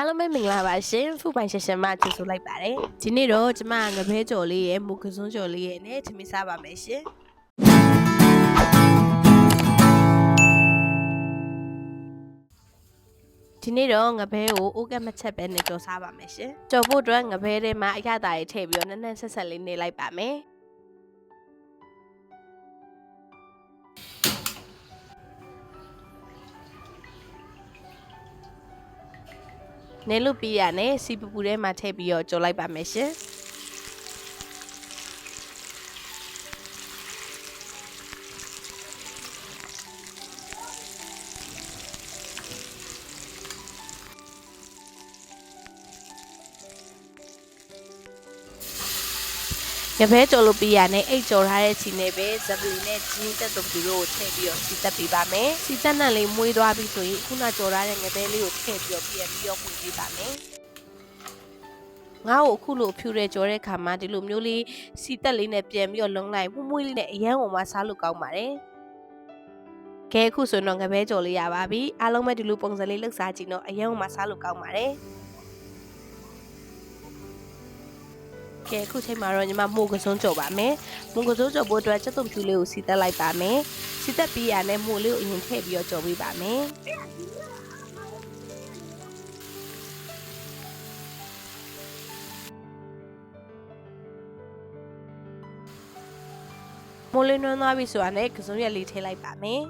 အားလုံးပဲမင်္ဂလာပါရှင်ဖူပိုင်ရှင်ရှင်မကြိုဆိုလိုက်ပါတယ်ဒီနေ့တော့ကျမငပဲကြော်လေးရဲ့မူကစွန်းကြော်လေးရဲ့နဲ့ထမင်းစားပါမယ်ရှင်ဒီနေ့တော့ငပဲကိုအိုးကက်မချက်ပဲနဲ့ကြော်စားပါမယ်ရှင်ကြော်ဖို့အတွက်ငပဲထဲမှာအရသာတွေထည့်ပြီးတော့နက်နက်ဆက်ဆက်လေးနေလိုက်ပါမယ်နေလို့ပြီးရနဲ့စီပူပူထဲမှာထည့်ပြီးတော့ကြော်လိုက်ပါမယ်ရှင်ငပဲကြော်လို့ပြီးရနဲ့အိတ်ကြော်ထားတဲ့ချီနဲ့ပဲဇပလီနဲ့ဂျင်းတက်တုပ်ပြီးတော့ထည့်ပြီးတော့စီတက်ပေးပါမယ်စီတက်နဲ့လေးမွေးသွားပြီဆိုရင်ခုနကြော်ထားတဲ့ငပဲလေးကိုထည့်ပြီးတော့ပြန်ပြီးတော့မှုပေးပါမယ်ငါ့ကိုအခုလိုဖြူတဲ့ကြော်တဲ့ခါမှာဒီလိုမျိုးလေးစီတက်လေးနဲ့ပြန်ပြီးတော့လုံးလိုက်မှုမွေးလေးနဲ့အရန်ဝင်မှစားလို့ကောင်းပါတယ်ကဲအခုဆိုတော့ငပဲကြော်လေးရပါပြီအားလုံးပဲဒီလိုပုံစံလေးလှုပ်စားကြည့်တော့အရန်ဝင်မှစားလို့ကောင်းပါတယ်ကဲအခုချိန်မှာတော့ညီမမှုကစွန်းကြော်ပါမယ်မှုကစွန်းကြော်ဖို့အတွက်ချက်သွန်ဖြူလေးကိုစီတက်လိုက်ပါမယ်စီတက်ပြီးရနဲ့မှုလေးကိုအရင်ထည့်ပြီးတော့ကြော်ပေးပါမယ်မိုးလေးနွမ်းသွားပြီဆိုတာနဲ့ကစွန်းရက်လေးထည့်လိုက်ပါမယ်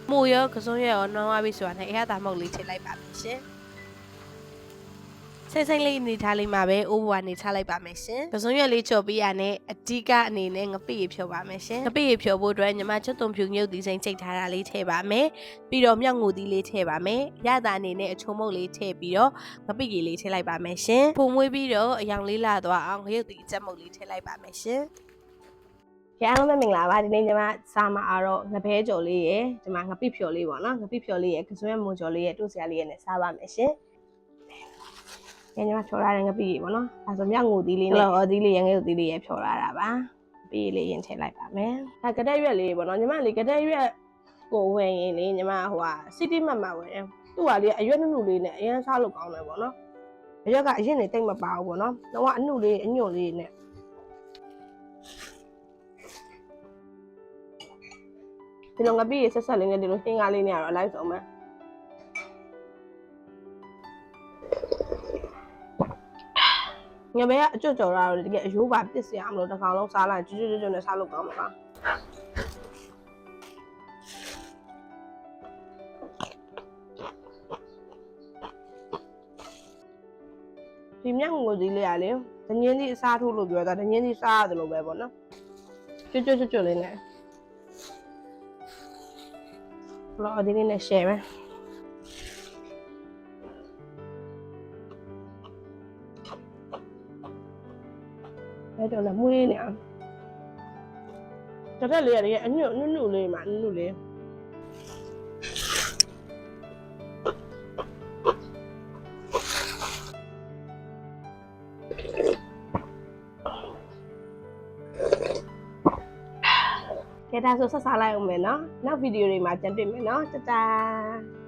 မိုးရောကစွန်းရက်ရောနွမ်းသွားပြီဆိုတာနဲ့အရသာမုတ်လေးထည့်လိုက်ပါမယ်ရှင်စိမ့်လေးနေထားလေးမှာပဲအိုးဘွားနေထားလိုက်ပါမယ်ရှင်။ပစုံရွက်လေးချော်ပေးရနဲ့အဓိကအနေနဲ့ငပိရဖြော်ပါမယ်ရှင်။ငပိရဖြော်ဖို့အတွက်ညီမချက်သွန်ဖြူမြုပ်သီးစိမ့်ချိတ်ထားတာလေးထည့်ပါမယ်။ပြီးတော့မြောက်ငိုသီးလေးထည့်ပါမယ်။ရတာအနေနဲ့အချုံမုတ်လေးထည့်ပြီးတော့ငပိကြီးလေးထည့်လိုက်ပါမယ်ရှင်။ပုံမွေးပြီးတော့အယောင်လေးလာသွားအောင်ငရုတ်သီးအချက်မုတ်လေးထည့်လိုက်ပါမယ်ရှင်။ကြအားလုံးပဲမင်္ဂလာပါဒီနေ့ညီမစားမှာတော့ငပဲကြော်လေးရယ်ဒီမှာငပိဖြော်လေးပေါ့နော်ငပိဖြော်လေးရယ်ကစွန်းရမွန်ကြော်လေးရယ်တို့စရာလေးရယ်နဲ့စားပါမယ်ရှင်။ညီမဖြော်လာတဲ့ငပိပေါ့နော်အဲဆိုမြောက်ငိုသီးလေးနဲ့လော်သီးလေးရငယ်သီးလေးရဖြော်လာတာပါငပိလေးရင်ထည့်လိုက်ပါမယ်အဲကတက်ရွက်လေးပေါ့နော်ညီမလေးကတက်ရွက်ကိုဝယ်ရင်လေညီမဟိုဟာစီတီမတ်မှာဝယ်ရင်သူ့ဟာလေးအရွက်နုနုလေးနဲ့အရင်စားလို့ကောင်းတယ်ပေါ့နော်အရွက်ကအရင်နေတိတ်မပါဘူးပေါ့နော်တော့အနုလေးအညွန့်လေးနဲ့ဒီလိုငပိရဆက်ဆက်လေးနဲ့ဒီလိုဟင်းကားလေးနဲ့ကတော့အလိုက်ဆုံးမယ်ငပဲကအကျွတ်ကြော်တာတော့တကယ်အယိုးပါပစ်စရာမလို့တစ်ခါလုံးစားလိုက်ကျွတ်ကျွတ်နဲ့စားလို့ကောင်းမှာပါဒီမြောက်ငိုသီးလေးကလေဒညင်းသီးအစားထိုးလို့ပြောတာဒညင်းသီးစားရတယ်လို့ပဲပေါ့နော်ကျွတ်လေးနဲ့လော်ဒီလေးနဲ့ share မယ်အဲ့တော့လည်းမွေးနေအောင်တက်လေးရအညွတ်နုနုလေးမှာနုနုလေးကဲဒါဆိုဆက်စားလိုက်အောင်မယ်နော်နောက်ဗီဒီယိုတွေမှာပြန်တွေ့မယ်နော်တတား